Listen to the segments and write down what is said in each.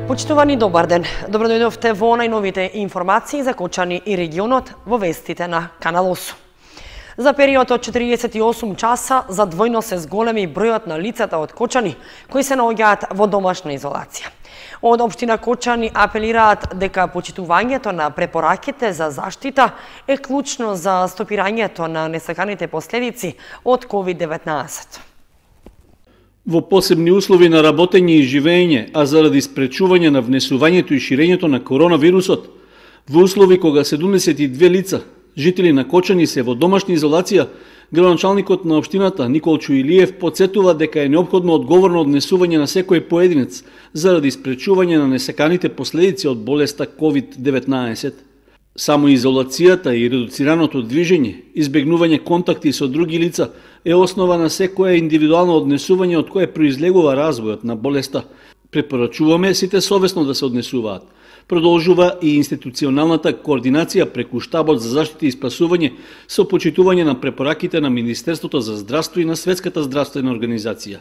Почитувани, добар ден. Добро дојдовте во најновите информации за Кочани и регионот во вестите на Канал 8. За период од 48 часа задвојно се зголеми бројот на лицата од Кочани кои се наоѓаат во домашна изолација. Од општина Кочани апелираат дека почитувањето на препораките за заштита е клучно за стопирањето на несаканите последици од COVID-19. Во посебни услови на работење и живење, а заради спречување на внесувањето и ширењето на коронавирусот, во услови кога 72 лица, жители на Кочани се во домашна изолација, градоначалникот на општината Никол Чуилиев подсетува дека е неопходно одговорно однесување на секој поединец заради спречување на несаканите последици од болеста COVID-19. Само изолацијата и редуцираното движење, избегнување контакти со други лица е основа на секое индивидуално однесување од кое произлегува развојот на болеста. Препорачуваме сите совесно да се однесуваат. Продолжува и институционалната координација преку штабот за заштита и спасување со почитување на препораките на Министерството за здравство и на Светската здравствена организација.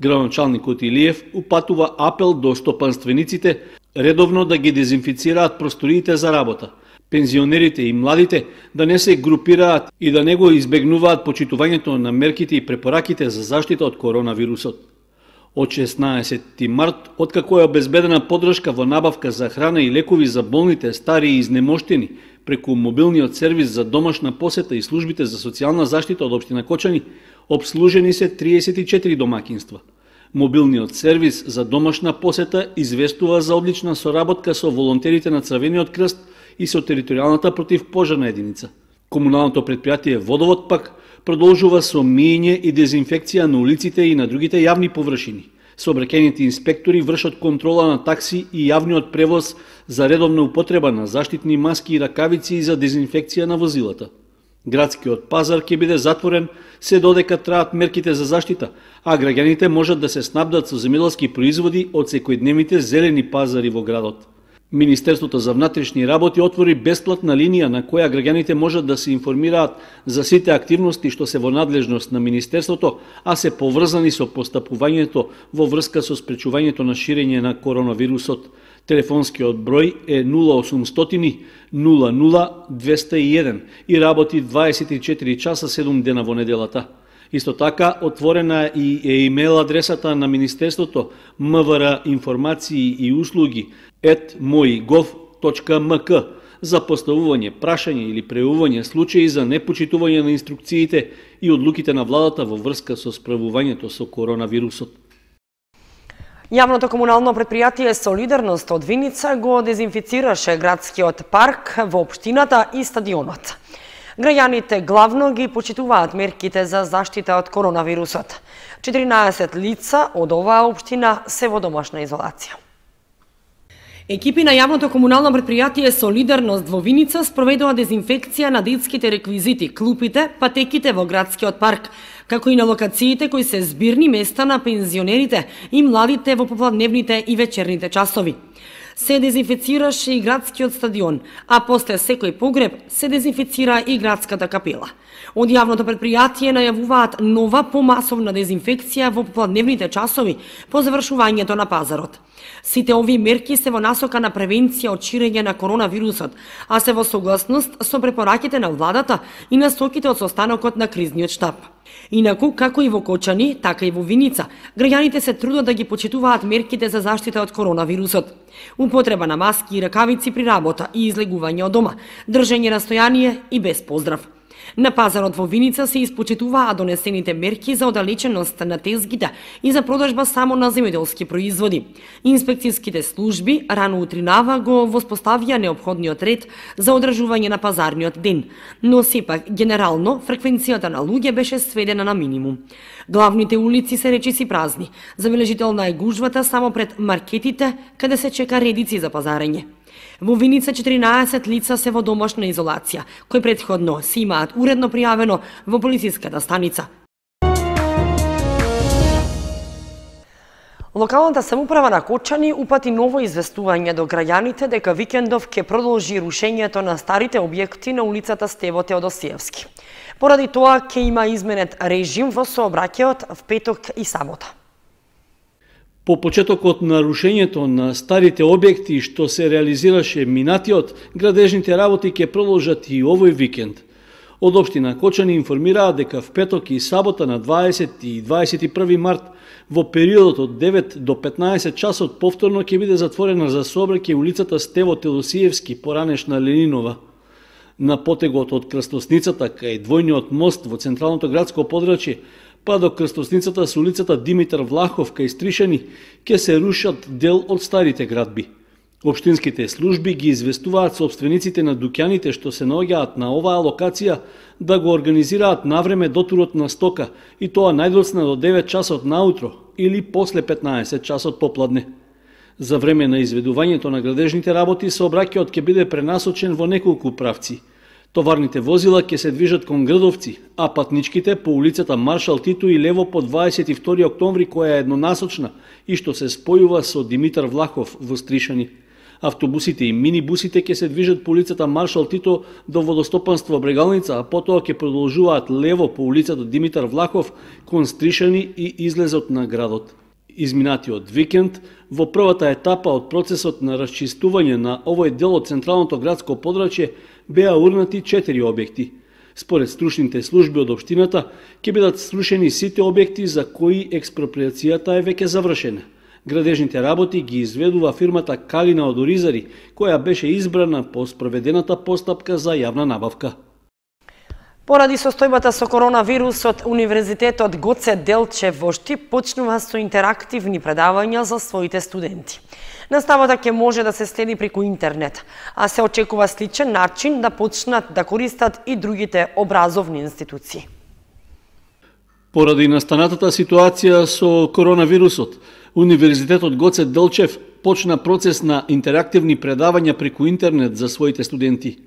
Градоначалникот Илиев упатува апел до стопанствениците редовно да ги дезинфицираат просториите за работа, пензионерите и младите да не се групираат и да не го избегнуваат почитувањето на мерките и препораките за заштита од коронавирусот. Од 16 март, откако е обезбедена поддршка во набавка за храна и лекови за болните, стари и изнемоштени, преку мобилниот сервис за домашна посета и службите за социјална заштита од општина Кочани, обслужени се 34 домакинства. Мобилниот сервис за домашна посета известува за одлична соработка со волонтерите на Црвениот крст и со територијалната противпожарна единица. Комуналното предпријатие Водовод пак продолжува со миење и дезинфекција на улиците и на другите јавни површини. Сообраќајните инспектори вршат контрола на такси и јавниот превоз за редовна употреба на заштитни маски и ракавици и за дезинфекција на возилата. Градскиот пазар ќе биде затворен се додека траат мерките за заштита, а граѓаните можат да се снабдат со земјоделски производи од секојдневните зелени пазари во градот. Министерството за внатрешни работи отвори бесплатна линија на која граѓаните можат да се информираат за сите активности што се во надлежност на Министерството, а се поврзани со постапувањето во врска со спречувањето на ширење на коронавирусот. Телефонскиот број е 0800 00 201 и работи 24 часа 7 дена во неделата. Исто така, отворена и е имейл адресата на Министерството mvrinformации и услуги @moi.gov.mk за поставување, прашање или прејавување случаи за непочитување на инструкциите и одлуките на владата во врска со справувањето со коронавирусот. Јавното комунално предпријатие Солидарност од Виница го дезинфицираше градскиот парк во општината и стадионот. Граѓаните главно ги почитуваат мерките за заштита од коронавирусот. 14 лица од оваа општина се во домашна изолација. Екипи на јавното комунално предпријатие Солидарност во Виница спроведува дезинфекција на детските реквизити, клупите, патеките во градскиот парк, како и на локациите кои се збирни места на пензионерите и младите во попладневните и вечерните часови. Се дезинфицираше и градскиот стадион, а после секој погреб се дезинфицира и градската капела. Од јавното предпријатие најавуваат нова помасовна дезинфекција во попладневните часови по завршувањето на пазарот. Сите овие мерки се во насока на превенција од ширење на коронавирусот, а се во согласност со препораките на владата и насоките од состанокот на кризниот штаб. Инаку, како и во Кочани, така и во Виница, граѓаните се трудат да ги почитуваат мерките за заштита од коронавирусот. Употреба на маски и ракавици при работа и излегување од дома, држење растојание и без поздрав. На пазарот во Виница се испочитуваа донесените мерки за оддалеченост на тезгите и за продажба само на земјоделски производи. Инспекцијските служби рано утринава го воспоставија неопходниот ред за одржување на пазарниот ден, но сепак генерално фреквенцијата на луѓе беше сведена на минимум. Главните улици се речиси празни. Забележителна е гужвата само пред маркетите, каде се чека редици за пазарење. Во Виница 14 лица се во домашна изолација, кои претходно се имаат уредно пријавено во полициската станица. Локалната самоуправа на Кочани упати ново известување до граѓаните дека викендов ќе продолжи рушењето на старите објекти на улицата Стево Теодосиевски. Поради тоа ќе има изменет режим во сообраќајот в петок и сабота. По почетокот на рушењето на старите објекти што се реализираше минатиот, градежните работи ќе продолжат и овој викенд. Од општина Кочани информираат дека в петок и сабота на 20 и 21 март во периодот од 9 до 15 часот повторно ќе биде затворена за сообраќај улицата Стево Телосиевски, поранешна Ленинова. На потегот од крстосницата кај двојниот мост во централното градско подрачје па до крстосницата со улицата Димитар Влахов кај Стришани ќе се рушат дел од старите градби. Општинските служби ги известуваат сопствениците на дуќаните што се наоѓаат на оваа локација да го организираат навреме дотурот на стока и тоа најдоцна до 9 часот наутро или после 15 часот попладне. За време на изведувањето на градежните работи сообраќајот ќе биде пренасочен во неколку правци. Товарните возила ќе се движат кон Грдовци, а патничките по улицата Маршал Тито и лево по 22 октомври која е еднонасочна и што се спојува со Димитар Влахов во Стришани. Автобусите и минибусите ќе се движат по улицата Маршал Тито до водостопанство Брегалница, а потоа ќе продолжуваат лево по улицата Димитар Влахов кон Стришани и излезот на градот. Изминатиот викенд, во првата етапа од процесот на расчистување на овој дел од централното градско подрачје, беа урнати 4 објекти. Според стручните служби од општината, ќе бидат срушени сите објекти за кои експроприацијата е веќе завршена. Градежните работи ги изведува фирмата Калина од Оризари, која беше избрана по спроведената постапка за јавна набавка. Поради состојбата со коронавирусот, Универзитетот Гоце Делчев во Штип почнува со интерактивни предавања за своите студенти. Наставата ќе може да се следи преку интернет, а се очекува сличен начин да почнат да користат и другите образовни институции. Поради настанатата ситуација со коронавирусот, Универзитетот Гоце Делчев почна процес на интерактивни предавања преку интернет за своите студенти.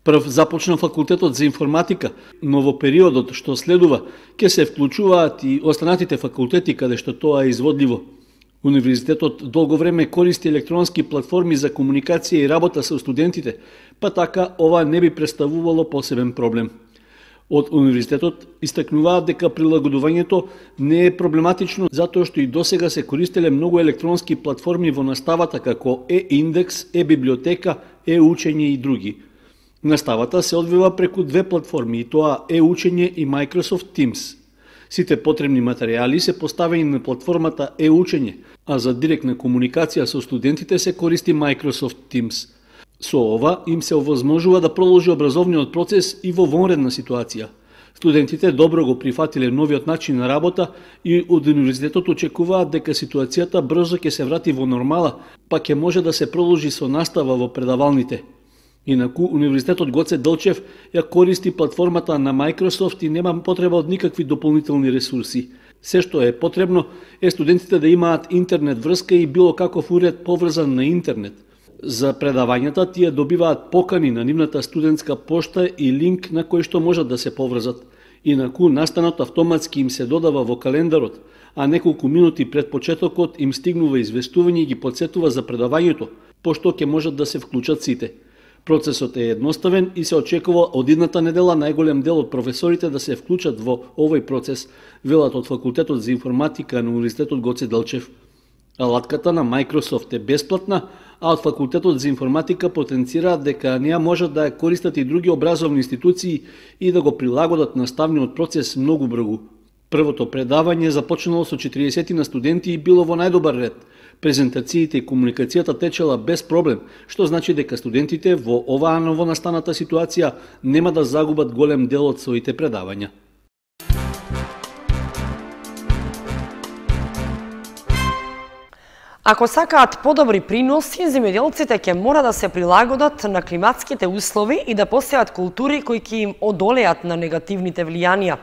Прв започна факултетот за информатика, но во периодот што следува ќе се вклучуваат и останатите факултети каде што тоа е изводливо. Универзитетот долго време користи електронски платформи за комуникација и работа со студентите, па така ова не би представувало посебен проблем. Од универзитетот истакнуваат дека прилагодувањето не е проблематично затоа што и досега се користеле многу електронски платформи во наставата како Е-индекс, Е-библиотека, Е-учење и други. Наставата се одвива преку две платформи, и тоа Е-учење и Microsoft Teams. Сите потребни материјали се поставени на платформата Е-учење, а за директна комуникација со студентите се користи Microsoft Teams. Со ова им се овозможува да продолжи образовниот процес и во вонредна ситуација. Студентите добро го прифатиле новиот начин на работа и од универзитетот очекуваат дека ситуацијата брзо ќе се врати во нормала, па ќе може да се продолжи со настава во предавалните. Инаку, Универзитетот Гоце Делчев ја користи платформата на Microsoft и нема потреба од никакви дополнителни ресурси. Се што е потребно е студентите да имаат интернет врска и било каков уред поврзан на интернет. За предавањата тие добиваат покани на нивната студентска пошта и линк на кој што можат да се поврзат. Инаку, настанот автоматски им се додава во календарот, а неколку минути пред почетокот им стигнува известување и ги подсетува за предавањето, пошто ќе можат да се вклучат сите. Процесот е едноставен и се очекува од идната недела најголем дел од професорите да се вклучат во овој процес, велат од Факултетот за информатика на Универзитетот Гоце Делчев. Алатката на Microsoft е бесплатна, а од Факултетот за информатика потенцираат дека неа можат да ја користат и други образовни институции и да го прилагодат наставниот процес многу брзо. Првото предавање започнало со 40 на студенти и било во најдобар ред. Презентациите и комуникацијата течела без проблем, што значи дека студентите во оваа новонастаната ситуација нема да загубат голем дел од своите предавања. Ако сакаат подобри приноси, земјоделците ќе мора да се прилагодат на климатските услови и да посеат култури кои ќе им одолеат на негативните влијанија.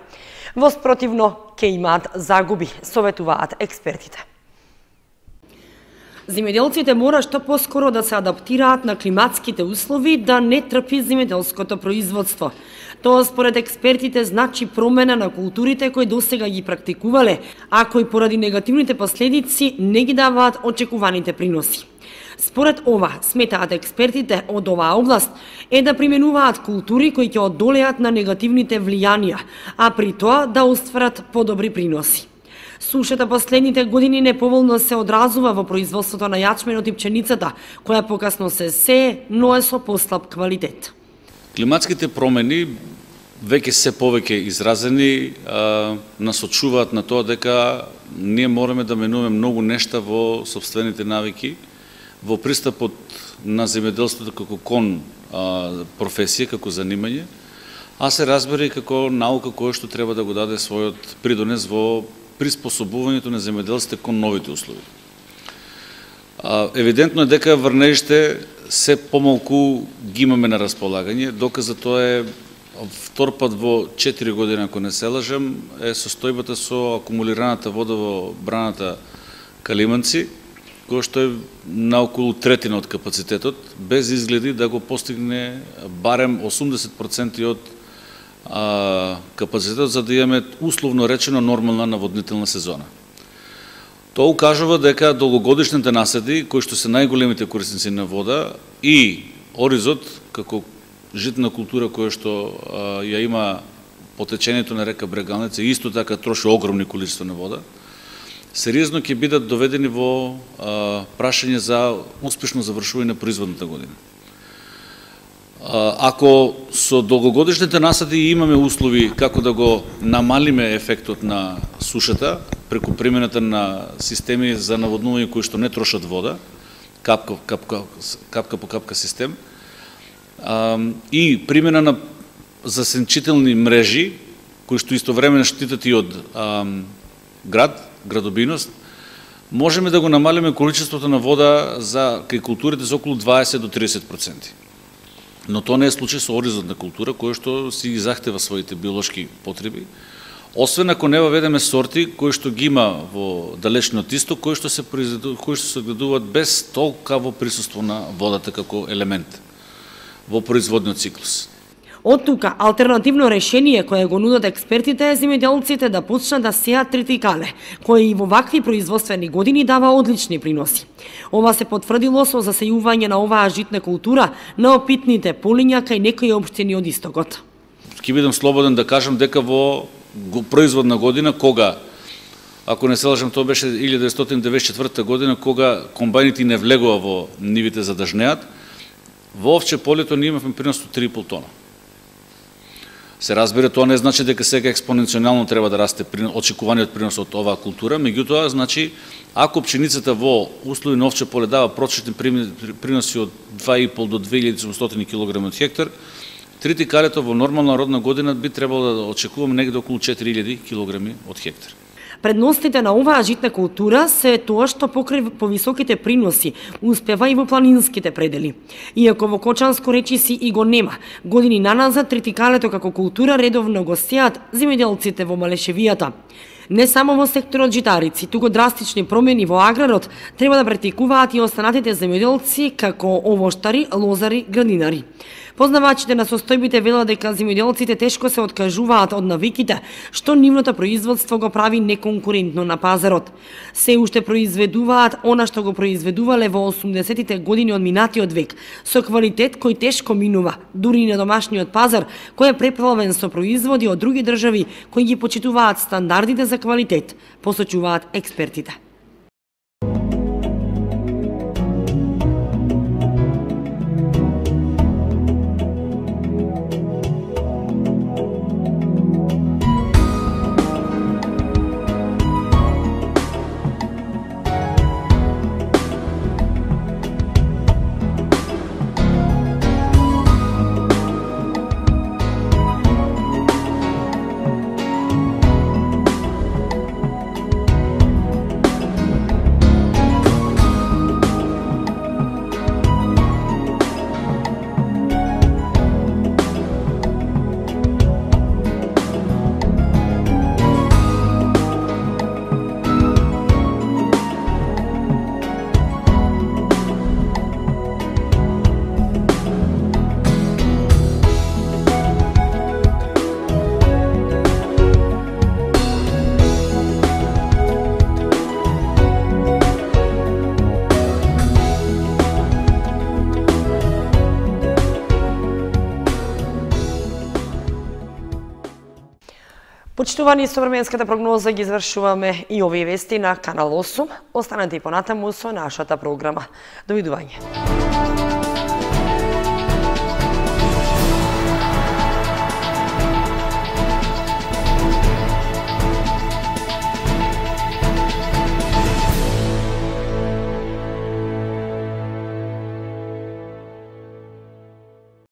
Во спротивно, ќе имаат загуби, советуваат експертите. Земјоделците мора што поскоро да се адаптираат на климатските услови да не трпи земјоделското производство. Тоа според експертите значи промена на културите кои досега ги практикувале, а кои поради негативните последици не ги даваат очекуваните приноси. Според ова, сметаат експертите од оваа област, е да применуваат култури кои ќе одолеат на негативните влијанија, а при тоа да остварат подобри приноси. Сушата последните години неповолно се одразува во производството на јачменот и пченицата, која покасно се сее, но е со послаб квалитет. Климатските промени веќе се повеќе изразени насочуваат на тоа дека ние мораме да менуваме многу нешта во сопствените навики, во пристапот на земјоделството како кон професија, како занимање, а се разбира и како наука која што треба да го даде својот придонес во приспособувањето на земјоделците кон новите услови. Евидентно е дека врнежите се помалку ги имаме на располагање, доказ за тоа е втор пат во 4 години, ако не се лажам, е состојбата со акумулираната вода во браната Калиманци, која што е на околу третина од капацитетот, без изгледи да го постигне барем 80% од капацитетот, за да имаме условно речено нормална наводнителна сезона. Тоа укажува дека долгогодишните насади, кои што се најголемите корисници на вода, и оризот, како житна култура која што ја има по течењето на река Брегалница, исто така троши огромни количества на вода, сериозно ќе бидат доведени во прашање за успешно завршување на производната година. Ако со долгогодишните насади имаме услови како да го намалиме ефектот на сушата, преку примената на системи за наводнување кои што не трошат вода, капка по капка систем, и примена на засенчителни мрежи, кои што истовремено штитат и од градобиност, можеме да го намалиме количеството на вода за кај културите за околу 20 до 30%. Но тоа не е случај со оризонтна култура, која што си ги захтева своите биолошки потреби, освен ако не въведеме сорти кои што ги има во далечниот исток, кои што се гледуваат без толкаво присуство на водата како елемент во производниот циклус. Од тука, алтернативно решение кое го нудат експертите е земјоделците да почнат да сеат тритикале, кои и во вакви производствени години дава одлични приноси. Ова се потврдило со засејување на оваа житна култура на опитните полиња кај некои општини од истокот. Ќе бидам слободен да кажам дека во производна година, кога, ако не се лажам, тоа беше 1994 година, кога комбајните не влегува во нивите за да жнеат, во овче полето ние имавме принос од 3,5 тона. Се разбира, тоа не значи дека сега експоненцијално треба да расте очекуваниот принос од оваа култура, меѓутоа, значи, ако пченицата во услови на овче поле дава прочетни приноси од 2,5 до 2700 кг од хектар, тритикалето во нормална родна година би требало да очекуваме негде околу 4000 кг од хектар. Предностите на оваа житна култура се тоа што покрај повисоките приноси успева и во планинските предели. Иако во Кочанско речиси и го нема, години наназад тритикалето како култура редовно го сеат земјоделците во Малешевијата. Не само во секторот житарици, туку драстични промени во аграрот треба да практикуваат и останатите земјоделци како овоштари, лозари, градинари. Познавачите на состојбите велат дека земјоделците тешко се откажуваат од навиките, што нивното производство го прави неконкурентно на пазарот. Се уште произведуваат она што го произведувале во 80-тите години од минатиот век, со квалитет кој тешко минува, дури и на домашниот пазар, кој е преплавен со производи од други држави кои ги почитуваат стандардите за квалитет, посочуваат експертите. Почитувани, со временската прогноза ги извршуваме и овие вести на Канал 8. Останете и понатаму со нашата програма. Довидување.